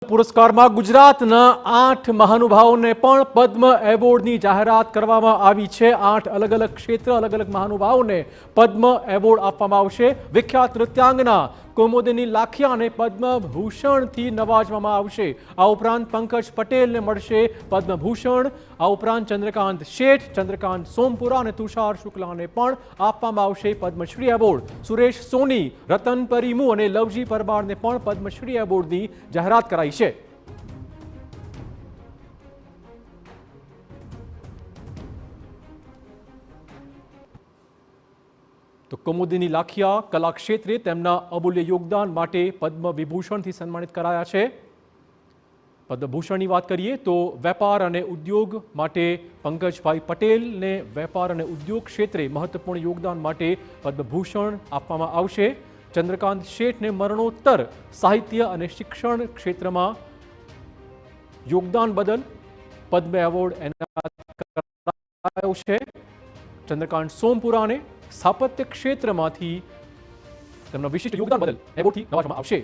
પુરસ્કારમાં ગુજરાતના 8 મહાનુભાવોને પણ પદ્મ એવોર્ડની જાહેરાત કરવામાં આવી છે। 8 અલગ અલગ ક્ષેત્ર અલગ અલગ મહાનુભાવોને પદ્મ એવોર્ડ આપવામાં આવશે। વિખ્યાત નૃત્યાંગના કુમુદિની લાખિયાને પદ્મભૂષણથી નવાજવામાં આવશે। આ ઉપરાંત પંકજ પટેલને મળશે પદ્મભૂષણ। આ ઉપરાંત ચંદ્રકાંત શેઠ, ચંદ્રકાંત સોમપુરા અને તુષાર શુક્લાને પણ આપવામાં આવશે પદ્મશ્રી એવોર્ડ। સુરેશ સોની, રતન પરિમુ અને લવજી પરમારને પણ પદ્મશ્રી એવોર્ડની જાહેરાત કરાઈ છે। તો કુમુદિની લાખિયા કલા ક્ષેત્રે તેમના અમૂલ્ય યોગદાન માટે પદ્મ વિભૂષણથી સન્માનિત કરાયા છે। પદ્મભૂષણની વાત કરીએ તો વેપાર અને ઉદ્યોગ માટે પંકજભાઈ પટેલને વેપાર અને ઉદ્યોગ ક્ષેત્રે મહત્વપૂર્ણ યોગદાન માટે પદ્મભૂષણ આપવામાં આવશે। ચંદ્રકાંત શેઠને મરણોત્તર સાહિત્ય અને શિક્ષણ ક્ષેત્રમાં યોગદાન બદલ પદ્મ એવોર્ડ એનાયત કરાયો છે। ચંદ્રકાંત સોમપુરાને સ્થાપત્ય ક્ષેત્રમાંથી તેમના વિશિષ્ટ યોગદાન બદલ એવોર્ડથી નવાજવામાં આવશે।